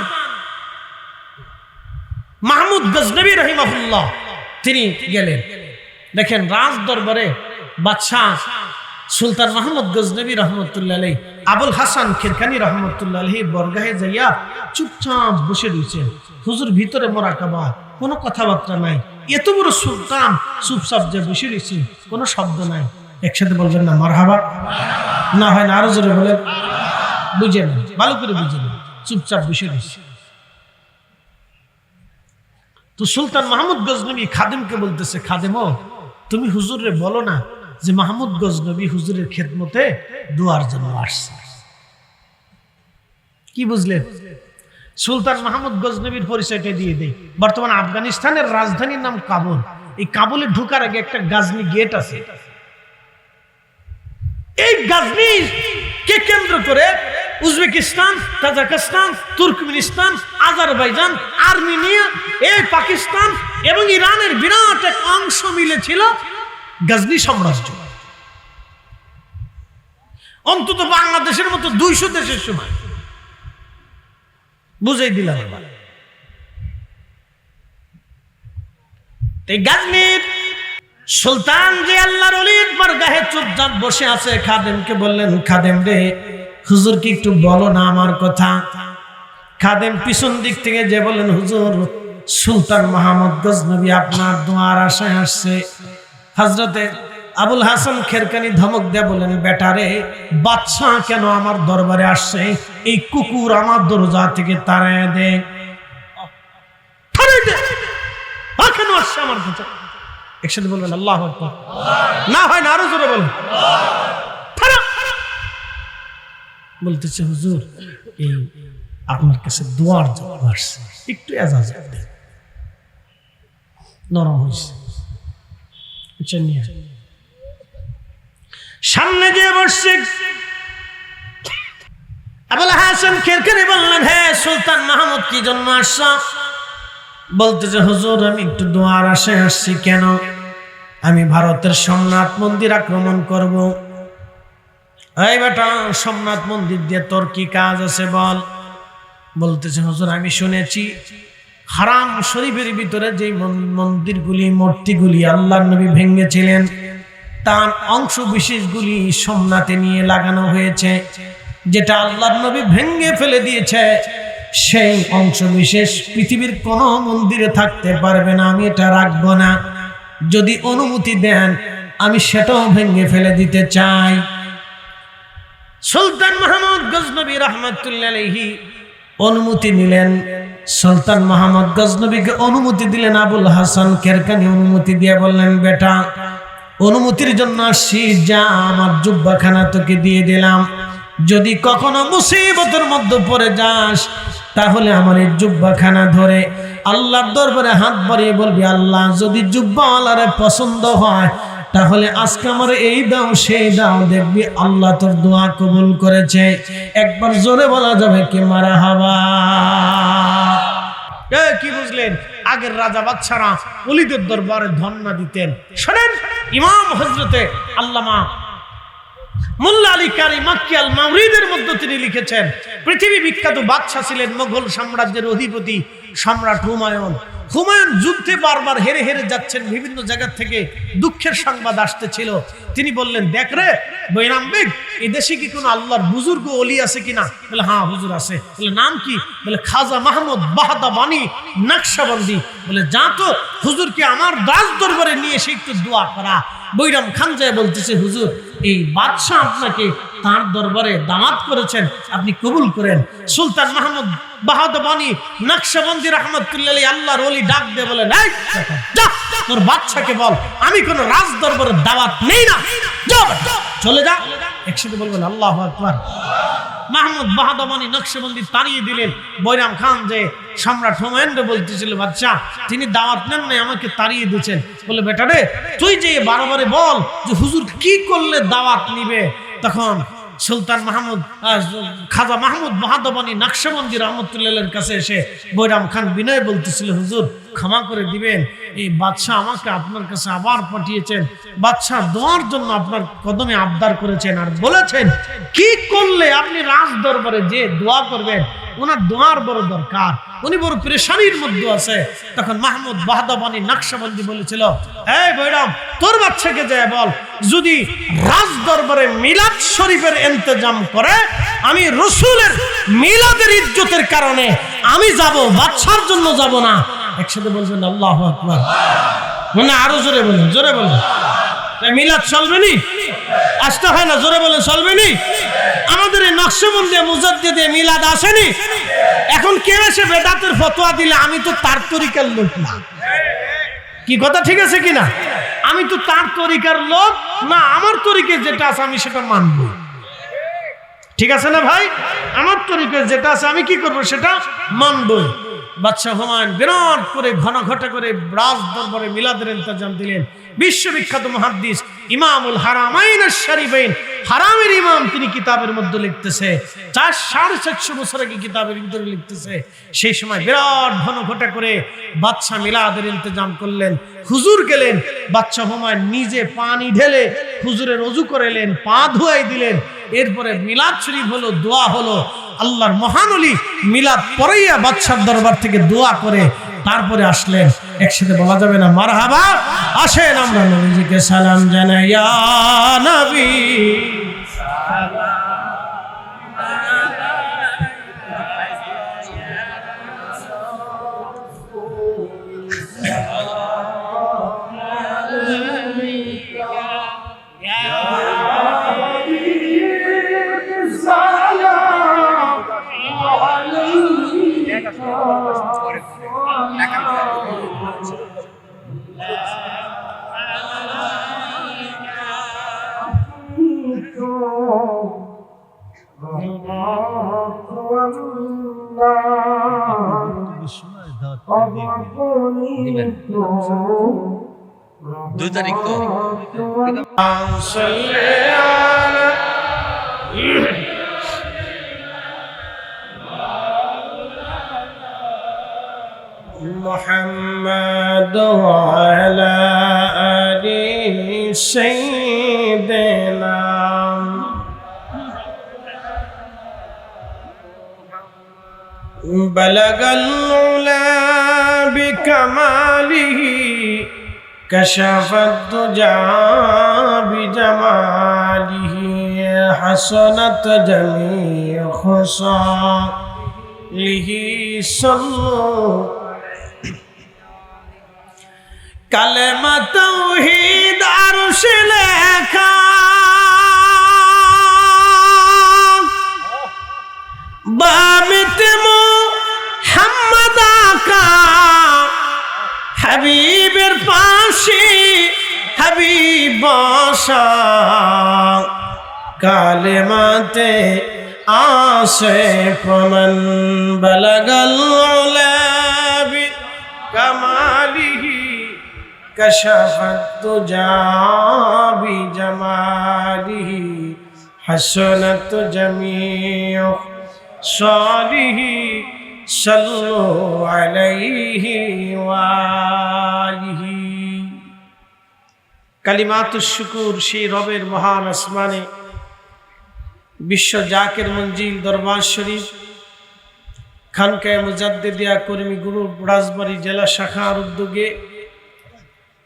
মাহমুদ গজনবী রাহিমাহুল্লাহ। তিনি গেলেন, দেখেন রাজ দরবারে বাদশাহ সুলতান মাহমুদ গজনবী রহমতুল্লাহ আলাইহি আবুল হাসান খেরকানি রহমতুল্লাহ আলাইহির বরগাহে যাইয়া চুপচাপ বসে রয়েছেন। হুজুর ভিতরে মোরাকাবা, কোনো কথাবার্তা নাই। এত বড় সুলতান চুপচাপ যে বসে রয়েছে, কোনো শব্দ নাই। একসাথে বলবেন না মারহাবা? না হয় না আরো জোরে বলেন। বুঝে না, ভালো করে বুঝে না, চুপচাপ বসে রয়েছে। তো সুলতান মাহমুদ গজনবী খাদেমকে বলতেছে, খাদেম তুমি হুজুরে বলো না যে মাহমুদ গজনবী হুজুরের খেদমতে দোয়ার জন্য আসছে। কি বুঝলেন? সুলতান মাহমুদ গজনবীর পরিচয়টা দিয়ে দেই। বর্তমান আফগানিস্তানের রাজধানীর নাম কাবুল। এই কাবুলে ঢোকার আগে একটা গাজনি গেট আছে। এই গাজনি কে কেন্দ্র করে Uzbekistan, Tajikistan, Turkmenistan, Azerbaijan, Armenia, এই পাকিস্তান এবং ইরানের বিরাট এক অংশ মিলেছিল গাজনি সাম্রাজ্য। অন্তত বাংলাদেশের মতো 200 দেশের সময়। বুঝাই দিলাম। এই গাজনির সুলতান যে আল্লাহর ওলির বারগাহে চুপচাপ বসে আছে, খাদেমকে বললেন, খাদেম রে, হুজুর কি একটু বলো না আমার কথা। খাদেম পিছন দিক থেকে যে বললেন, হুজুর সুলতান মাহমুদ গজনবী আপনার দোয়ার আশায় আসছে। হযরতে আবুল হাসান খেরকানি ধমক দিয়ে বললেন, বেটারে, বাদশাহ কেন আমার দরবারে আসছে? এই কুকুর আমার দরজা থেকে তাড়ায় দে। কেন আসছে আমার কাছে? একসাথে বলবেন আল্লাহু আকবার। না হয় না, আরো জোরে বলেন। বলতেছে, হুজুর এই আপনার কাছে দোয়ার জন্য আসছে, একটু এজাজত দেন। নরম হয়েছে। সামনে গিয়ে বসছে। আবুল হাসান খেরকানি বললেন, হ্যাঁ সুলতান মাহমুদ, কি জন্য আসছো? বলতেছে, হুজুর আমি একটু দোয়ার আশায় আসছি। কেন? আমি ভারতের সোমনাথ মন্দির আক্রমণ করব। এই বেটা, সোমনাথ মন্দির দিয়ে তোর কি কাজ আছে বল। বলতেছে, হুজুর আমি শুনেছি হারাম শরীফের ভিতরে যে মন্দিরগুলি, মূর্তিগুলি আল্লাহর নবী ভেঙেছিলেন, তার অংশ বিশেষগুলি সোমনাথে নিয়ে লাগানো হয়েছে। যেটা আল্লাহর নবী ভেঙে ফেলে দিয়েছে, সেই অংশ বিশেষ পৃথিবীর কোন মন্দিরে থাকতে পারবে না। আমি এটা রাখবো না। যদি অনুমতি দেন আমি সেটাও ভেঙে ফেলে দিতে চাই। সুলতান মাহমুদ গজনবী রাহমাতুল্লাহ আলাইহি অনুমতি নিলেন। সুলতান মাহমুদ গজনবীকে অনুমতি দিলেন। আবুল হাসান খেরকানি অনুমতি দিয়ে বললেন, বেটা অনুমতির জন্য আসছি, যা আমার জুব্বাখানা তোকে দিয়ে দিলাম। যদি কখনো মুসিবতের মধ্যে পড়ে যাস, তাহলে আমার এই জুব্বাখানা ধরে আল্লাহর দরবারে হাত বাড়িয়ে বলবি, আল্লাহ যদি জুব্বাওয়ালারে পছন্দ হয়, তাহলে আজকে আমার এই দাও সেই দাও, দেখবি আল্লাহ তোর দোয়া কবুল করেছে। একবার জোরে বলা যাবে কি মারহাবা? কি বুঝলেন? আগের রাজা বাদশারা ওলিদের দরবারে ধন্না দিতেন। শোনেন, ইমাম হযরতে আল্লামা মোল্লা আলী কারি মাক্কি আল মাওরিদের মধ্যে তিনি লিখেছেন, পৃথিবী বিখ্যাত বাদশা ছিলেন মোগল সাম্রাজ্যের অধিপতি সম্রাট হুমায়ুন। হুমায়ুন যুদ্ধে বারবার হেরে হেরে যাচ্ছেন, বিভিন্ন জায়গা থেকে দুঃখের সংবাদ আসতেছিল। তিনি বললেন, দেখ রে বৈরাম বেগ, এই দেশে কি কোনো আল্লাহর বুজুর্গ ওলি আছে কিনা? বলে, হ্যাঁ হুজুর আছে। বলে, নাম কি? বলে, খাজা মাহমুদ বাহাদাবানি নকশবন্দি। বলে, যা তো হুজুরকে আমার রাজ দরবারে নিয়ে এসে একটু দোয়া করা। বৈরাম খান যায় বলতেছে, হুজুর এই বাদশাহ আপনাকে তার দরবারে দাওয়াত করেছেন, আপনি কবুল করেন। সুলতান মাহমুদ বাহাদাবানি নকশবন্দি রাহমাতুল্লাহ আলাইহি আল্লাহর ওলি ডাক দিয়ে বলেন, এই যা তোর বাদশাকে বল আমি কোন রাজ দরবারের দাওয়াত নেই না, যা চলে যা। একসাথে বলবেন আল্লাহু আকবার। মাহমুদ বাহাদাবানি নকশবন্দি তাড়িয়ে দিলেন। বৈরাম খান যে সম্রাট হুমায়ুনকে বলতেছিল, বাদশাহ তিনি দাওয়াত নেন নাই, আমাকে তাড়িয়ে দিয়েছেন। বলে, বেটা রে, তুই যে বারবারে বল যে হুজুর কি করলে দাওয়াত নিবে। তখন সুলতান মাহমুদ খাজা মাহমুদ বাহাদাবানি নকশবন্দি রহমতুল্লাহের কাছে এসে বৈরাম খান বিনয় বলতেছিল, হুজুর ক্ষমা করে দিবেন, এই বাদশাহ আমাকে আপনার কাছে আবার পাঠিয়েছেন। বাদশাহ দোয়ার জন্য আপনার কদমে আবদার করেছেন, আর বলেছেন কি করলে আপনি রাজ দরবারে যে দোয়া করবেন, ওনার দোয়ার বড় দরকার, উনি বড় পেরেশানির মধ্যে আছে। তখন মাহমুদ বাহাদাবানি নকশবন্দি বলেছিল, এই বৈরাম, তোর বাচ্চাকে যায় বল যদি রাজ দরবারে মিলাদ শরীফের ইন্তজাম করে, আমি রসুলের মিলাদের ইজ্জতের কারণে আমি যাব, বাদশার জন্য যাব না। একসাথে বলবেন আল্লাহু আকবার। মানে আরো জোরে বলেন, জোরে বলেন। মিলাদ চলবে নি? আসতে হয় না, জোরে বলেন চলবে নি? আমাদের এই নকশবন্দি মুজাদ্দিদে মিলাদ আসেনি। এখন কেউ এসে বেদাতের ফতোয়া দিলে আমি তো তার তরিকার লোক না। কি কথা ঠিক আছে কিনা? আমি তো তার তরিকার লোক না, আমার তরিকে যেটা আছে আমি সেটা মানব। ঠিক আছে না ভাই? আমার তরিকে যেটা আছে আমি কি করব, সেটা মানব। বাদশাহ হুমায়ুন বিরাট করে ঘন ঘটা করে রাজ দরবারে মিলাদের ইন্তজাম দিলেন। বিশ্ববিখ্যাত মুহাদ্দিস ইমামুল হারামাইন আশ-শরীফাইন হারামের ইমাম, তিনি কিতাবের মধ্যে লিখতেছে 400-450 বছর আগে কিতাবের ভিতরে লিখতেছে, সেই সময় বিরাট ঘনঘটা করে বাদশা মিলাদের ইন্তজাম করলেন। হুজুর গেলেন, বাদশা হুমায়ুন নিজে পানি ঢেলে হুজুরের ওযু করালেন, পা ধুয়াই দিলেন। এরপরে মিলাদ শরীফ হলো, দোয়া হলো। আল্লাহর মহান ওলি মিলাদ পড়াইয়া বাদশার দরবার থেকে দোয়া করে তারপরে আসলেন। একসাথে বলা যাবে না মারহাবা? আসেন আমরা নবীজিকে সালাম জানাই, ইয়া নবী দুই তারিখ তো محمد وعلى آل سيدنا بلغ العلا بكماله كشف الدجى بجماله حسنت جميع خصاله صلوا কালেমা তাওহীদ আরশে লেখা বামিতে মুহাম্মদ আকা হাবিবের পাশে হাবিব বসা কালেমাতে আসে প্রমাণ বালাগাল উলা বিকামালিহি كشف الدجى بجماله حسنت جميع صالح صلوا عليه وآله কালিমাতুশ শুকুর সেই রবের মহান আসমানে বিশ্ব জাকের মঞ্জিল দরবার শরীফ খানকায়ে মুজাদ্দিদিয়া কর্মী গ্রুপ রাজবাড়ী জেলা শাখার উদ্যোগে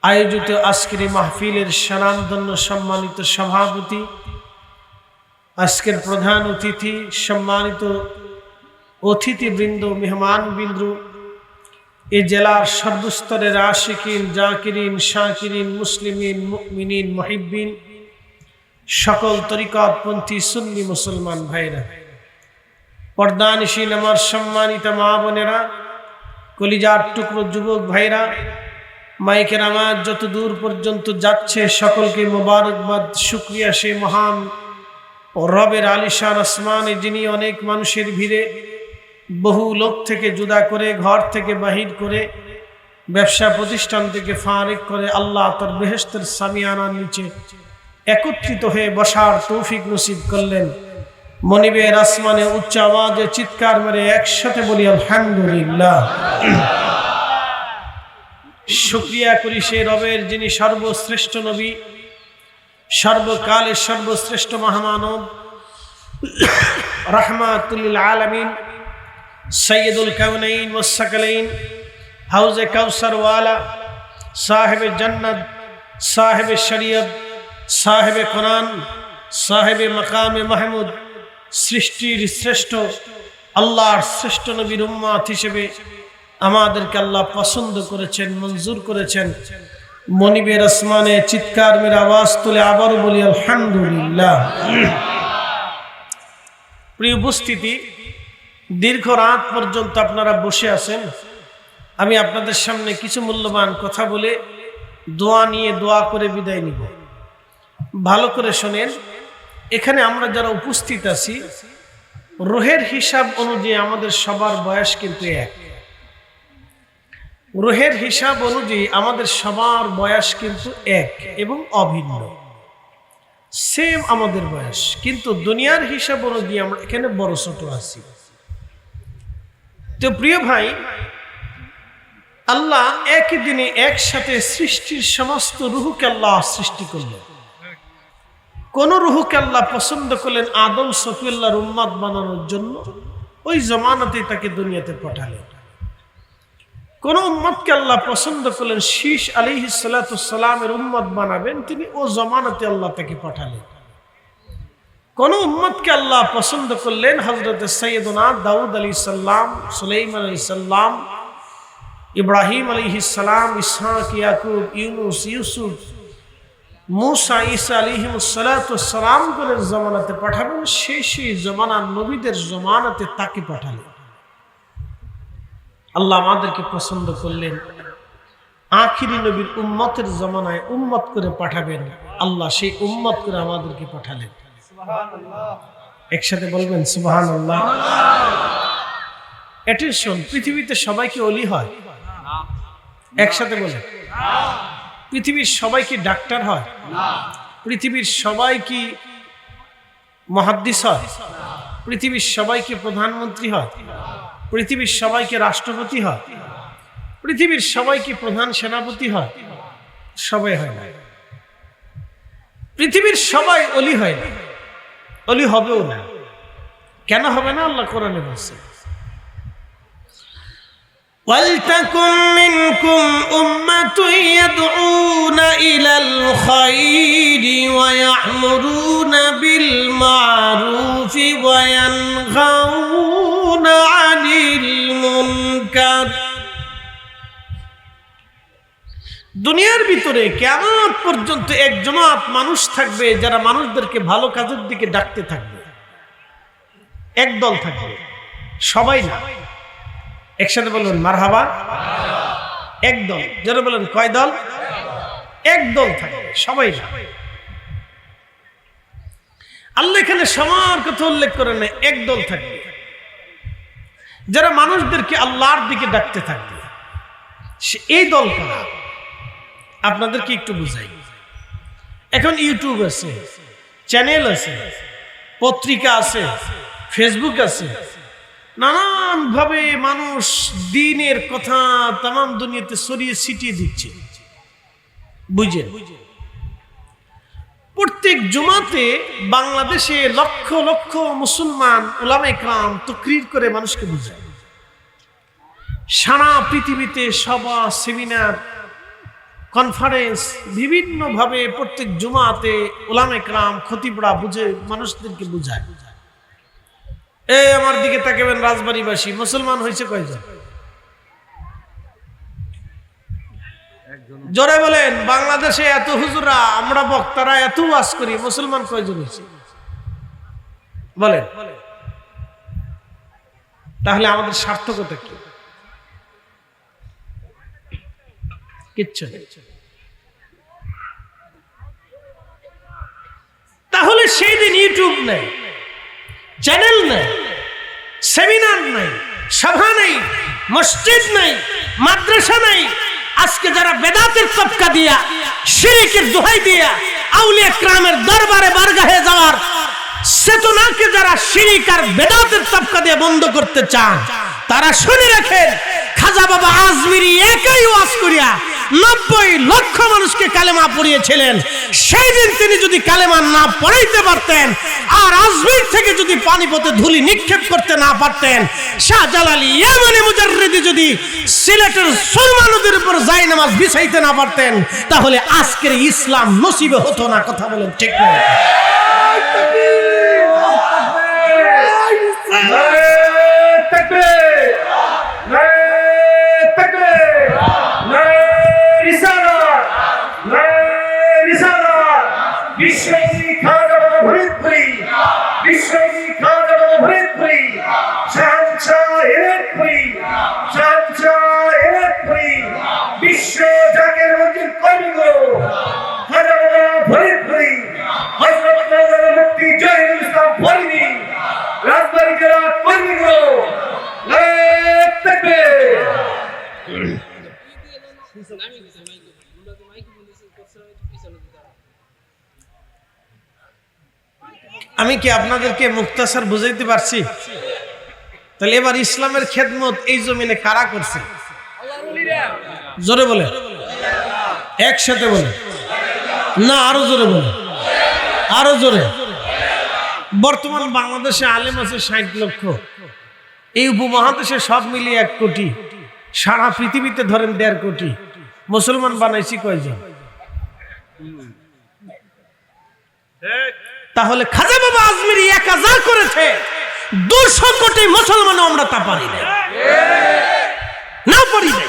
আয়োজিত আজকের মাহফিলের স্বনামধন্য সম্মানিত সভাপতি, আজকের প্রধান অতিথি, সম্মানিত অতিথিবৃন্দ, মেহমানবৃন্দ, এই জেলার সর্বস্তরের আশিকিন, জাকিরিন, শাকিরিন, মুসলিমিন, মুমিনিন, মুহিব্বিন, সকল তরিকতপন্থী সুন্নি মুসলমান ভাইরা, পর্দানিশীন আমার সম্মানিত মা বোনেরা, কলিজার টুকরো যুবক ভাইরা, মাইকের আওয়াজ যত দূর পর্যন্ত যাচ্ছে সকলকে মোবারকবাদ, শুকরিয়া সে মহান ও রবের আলিশান আসমানে, যিনি অনেক মানুষের ভিড়ে বহু লোক থেকে জুদা করে, ঘর থেকে বাহির করে, ব্যবসা প্রতিষ্ঠান থেকে ফারিক করে আল্লাহ তার বেহেশতের সামিয়ানার নিচে একত্রিত হয়ে বসার তৌফিক নসিব করলেন। মনিবের আসমানে উচ্চ আওয়াজে চিৎকার মেরে একসাথে বলি আলহামদুলিল্লাহ। শুকরিয়া করি সে রবের, যিনি সর্বশ্রেষ্ঠ নবী, সর্বকালের সর্বশ্রেষ্ঠ মহামানব, রাহমাতুল লিল আলামিন, সৈয়দুল কাউনাইন ওয়াস সাকালাইন, হাউজে কাউসার ওয়ালা, সাহেবে জান্নাত, সাহেবে শরীয়ত, সাহেবে কোরআন, সাহেবে মাকামে মাহমুদ, সৃষ্টির শ্রেষ্ঠ আল্লাহর শ্রেষ্ঠ নবীর উম্মত হিসেবে আমাদেরকে আল্লাহ পছন্দ করেছেন, মঞ্জুর করেছেন। মনিবের আসমানে চিৎকার মেরে আওয়াজ তুলে আবারও বলি আলহামদুলিল্লাহ। প্রিয় উপস্থিতি, দীর্ঘ রাত পর্যন্ত আপনারা বসে আছেন। আমি আপনাদের সামনে কিছু মূল্যবান কথা বলে দোয়া নিয়ে দোয়া করে বিদায় নিব। ভালো করে শোনেন, এখানে আমরা যারা উপস্থিত আছি, রোহের হিসাব অনুযায়ী আমাদের সবার বয়স কিন্তু এক। রোহের হিসাব অনুযায়ী আমাদের সবার বয়স কিন্তু এক এবং অভিন্ন। সেম আমাদের বয়স, কিন্তু দুনিয়ার হিসাব অনুযায়ী আমরা এখানে বড় ছোট আছি। তো প্রিয় ভাই, আল্লাহ একই দিনে একসাথে সৃষ্টির সমস্ত রুহকে আল্লাহ সৃষ্টি করলেন। কোন রুহকে আল্লাহ পছন্দ করলেন আদম সফিউল্লাহর উম্মত বানানোর জন্য, ওই জমানাতে তাকে দুনিয়াতে পাঠালেন। কোন উম্মতকে আল্লাহ পছন্দ করলেন শীষ আলাইহিস সালাতু সালামের উম্মত বানাবেন, তিনি ও জমানাতে আল্লাহ তাকে পাঠালেন। কোন উম্মতকে আল্লাহ পছন্দ করলেন হযরত সাইয়্যিদুনা দাউদ আলাইহিস সালাম, সুলাইমান আলাইহিস সালাম, ইব্রাহিম আলাইহিস সালাম, ইসহাক, ইয়াকুব, ইউনুস, ইউসুফ, মুসা, ঈসা আলাইহিমুস সালাতু সালাম করে জমানাতে পাঠাবেন, সেই জমানার নবীদের জমানাতে তাকে পাঠালেন। আল্লাহ আমাদেরকে পছন্দ করলেন আখিরি নবীর উম্মতের জমানায় উম্মত করে পাঠাবেন, আল্লাহ সেই উম্মত করে আমাদেরকে পাঠালেন। একসাথে বলবেন সুবহানাল্লাহ। অ্যাটেনশন, পৃথিবীতে সবাইকে ওলি হয়? একসাথে বলেন। পৃথিবীর সবাই কি ডাক্তার হয়? পৃথিবীর সবাই কি মুহাদ্দিস হয়? পৃথিবীর সবাই কি প্রধানমন্ত্রী হয়? পৃথিবীর সবাই কি রাষ্ট্রপতি হয়? পৃথিবীর সবাই কি প্রধান সেনাপতি হয়? সবাই হয় না। পৃথিবীর সবাই ওলি হয় না, ওলি হবেও না। কেন হবে না? আল্লাহ কোরআনে বলছে, وَلْتَكُنْ مِنْكُمْ أُمَّةٌ يَدْعُونَ إِلَى الْخَيْرِ وَيَأْمُرُونَ بِالْمَعْرُوفِ وَيَنْهَوْنَ عَنِ الْمُنكَرِ। দুনিয়ার ভিতরে কিয়ামত পর্যন্ত এক জামাত মানুষ থাকবে যারা মানুষদেরকে ভালো কাজের দিকে ডাকতে থাকবে। একদল থাকবে, সবাই না। একসাথে বলুন মারহাবা। একদল। যারা বলেন কয় দল? একদল থাকবে, সবাই না। আল্লাহ এখানে সবার কথা উল্লেখ করে না, একদল থাকবে যারা মানুষদেরকে আল্লাহর দিকে ডাকতে থাকবে। এই দল কারা আপনাদেরকে একটু বুঝাই। এখন ইউটিউব আছে, চ্যানেল আছে, পত্রিকা আছে, ফেসবুক আছে, নানান ভাবে মানুষ দ্বীনের কথা তাম দুনিয়াতে ছড়িয়ে ছিটিয়ে দিচ্ছে। বুঝেন, প্রত্যেক জুমাতে বাংলাদেশে লক্ষ লক্ষ মুসলমান উলামায়ে কেরাম তাকরীর করে মানুষকে বুঝায়। সারা পৃথিবীতে সভা, সেমিনার, কনফারেন্স বিভিন্ন ভাবে প্রত্যেক জুমাতে উলামায়ে কেরাম খতিবরা বুঝে মানুষদেরকে বুঝায়। এই আমার দিকে তাকাবেন, রাজবাড়ীবাসী মুসলমান হয়েছে কয়জন? জোরে বলেন। বাংলাদেশে এত হুজুরা, আমরা বক্তারা এত ওয়াজ করি, মুসলমান কয়জন হয়েছে বলেন? তাহলে আমাদের সার্থকতা কি? কিচ্ছু নেই। তাহলে সেই দিন ইউটিউব নেই, চ্যানেল নেই, সেমিনার নেই, সভা নেই, মসজিদ নেই, মাদ্রাসা নেই। আজকে যারা বেদাতের তবকা দিয়া, শিরকের দোহাই দিয়া আউলিয়া কেরামের দরবারে বারগাহে যাওয়ার চেতনাকে যারা শিরক আর বেদাতের তবকা দিয়ে বন্ধ করতে চান, তারা শুনে রাখেন, খাজা বাবা আজমিরি একাই ওয়াজ করিয়া 90 লক্ষ মানুষকে কালেমা পড়িয়েছিলেন। সেই দিন তিনি যদি কালেমা না পড়াইতে পারতেন, আর আজমির থেকে যদি পানিপথে ধুলি নিক্ষেপ করতে না পারতেন, শাহজালাল ইয়ামানি মুজাররিদি যদি সিলেটের সুরমা নদীর উপর যাই নামাজ বিছাইতে না পারতেন, তাহলে আজকের ইসলাম নসিবে হতো না। কথা বলেন ঠিক না? আমি কি আপনাদেরকে মুক্তাসার বুঝাইতে পারছি? তাহলে এবার ইসলামের খেদমত এই জমিনে কারা করছে? জোরে বলে, একসাথে বলে না, আরো জোরে বলে, আরো জোরে। বর্তমান বাংলাদেশে আলেম আছে 60 লক্ষ, এই উপমহাদেশে সব মিলিয়ে 1 কোটি, সারা পৃথিবীতে ধরেন 1.5 কোটি। মুসলমান বানাইছি কয়জন? তাহলে খাজা বাবা আজমিরি 1000 করেছে, 200 কোটি মুসলমানও আমরা তা পারি না পারি না।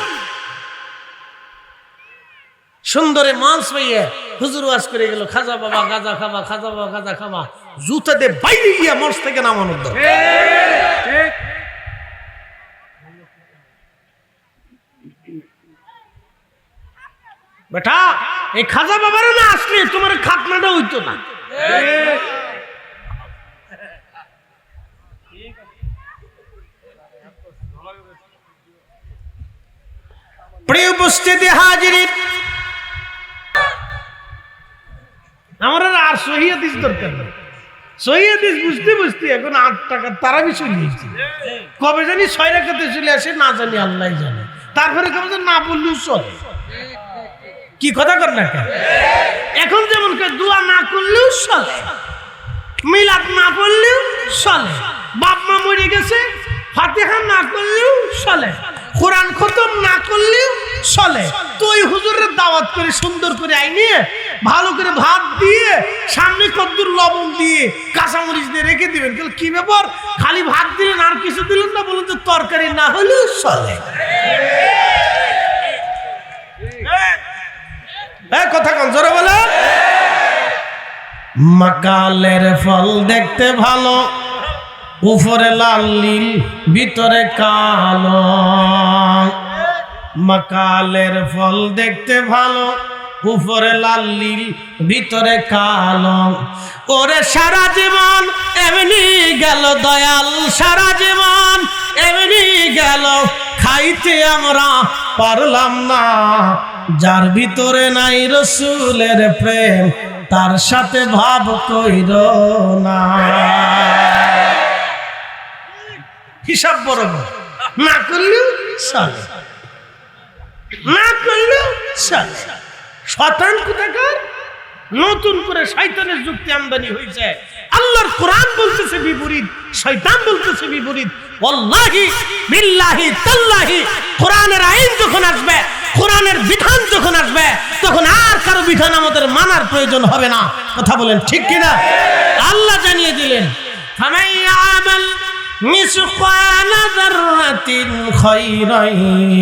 সুন্দরে মাংস পাইয়া হুজুর ওয়াজ করে গেল, খাজা বাবা গাজা খাবা, খাজা বাবা গাজা খাবা, জুতা দিয়ে বাইরে গিয়া মঞ্চ থেকে নামানোর দরকার। বেটা এই খাজা বাবার না আসলে তোমার খাতনাটা হইতো না। প্রিয় উপস্থিতি হাজিরিন, আমার আর সহি হাদিস দরকার নেই। সহি হাদিস বুঝতে বুঝতে এখন 8 টাকা তারাবি চলে এসেছে। কবে জানি 6 রাকাতে চলে আসে না জানি আল্লাহ জানে। তারপরে কবে না বললেও চলে। কি কথা কর না কেন? এখন যেমন দোয়া না করলেও চলে, মিলাদ না পড়লেও চলে, বাপ মা মরে গেছে ফাতিহা না করলেও চলে, কোরআন খতম না করলেও চলে। তো ওই হুজুরের দাওয়াত করে সুন্দর করে আইনে ভালো করে ভাত দিয়ে সামনে কদ্দুর লবণ দিয়ে কাঁচামরিচ দিয়ে রেখে দিবেন। কি ব্যাপার, খালি ভাত দিলেন আর কিছু দিলেন না? বলুন তো তরকারি না হলেও চলে। কথা কোন জোরে বলে। মাকালের ফল দেখতে ভালো, উপরে লাল নীল ভিতরে কালো। মাকালের ফল দেখতে ভালো, উপরে লাল নীল ভিতরে কালো। ওরে সারা জীবন এমনি গেল দয়াল, সারা জীবন এমনি গেল, খাইতে আমরা পারলাম না। যার ভিতরে নাই রসুলের প্রেম, তার সাথে ভাব কইর না। হিসাব বরাবর না করলেও চলে, না করলেও চলে। শয়তান কোথাকার, নতুন করে শয়তানের যুক্তি আমদানি হয়েছে। আল্লাহর কোরআন বলতেছে বিপরীত, শয়তান বলতেছে বিপরীত। ওয়াল্লাহি বিল্লাহি তাল্লাহি কোরআনের আইন যখন আসবে, কোরআনের বিধান যখন আসবে, তখন আর কারো বিধান আমাদের মানার প্রয়োজন হবে না। কথা বলেন ঠিক কিনা? আল্লাহ জানিয়ে দিলেন, ফামান ইয়ামাল মিসকাল যাররাতিন খায়রান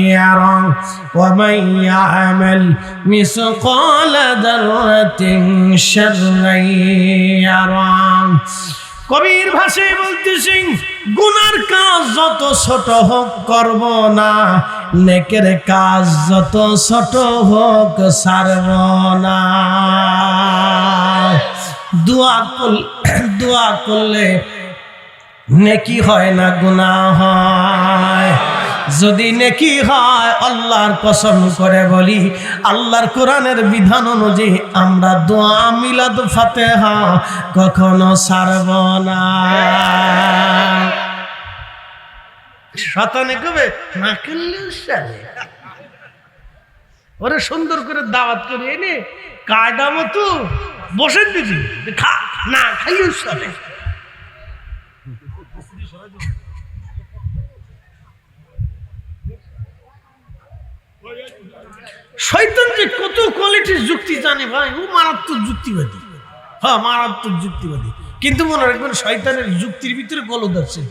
ইয়ারা ওয়া মান ইয়ামাল মিসকাল যাররাতিন শাররান ইয়ারা। কবির ভাষায় বলতেছি, গুনার কাজ যত ছোট হোক করব না, নেকের কাজ যত ছোট হোক ছাড়ব না। দোয়া করলে নেকি হয় না, গুনাহ হয়। যদি নেকি হয়, আল্লাহর কসম করে বলি, আল্লাহর কোরআনের বিধান অনুযায়ী আমরা দোয়া মিলাদ ফাতিহা কখনো ছাড়ব না। শয়তানে কবে না করলেও চলে। ওরে সুন্দর করে দাওয়াত করে এনে কায়দা মতো বসে দিবি, খা, না খাইলেও চলে। শয়তান যে কত কোয়ালিটির যুক্তি জানে ভাই, ও মারাত্মক যুক্তিবাদী। হ্যাঁ, মারাত্মক যুক্তিবাদী। কিন্তু মনে রাখবেন, শয়তানের যুক্তির ভিতরে গলদ আছে।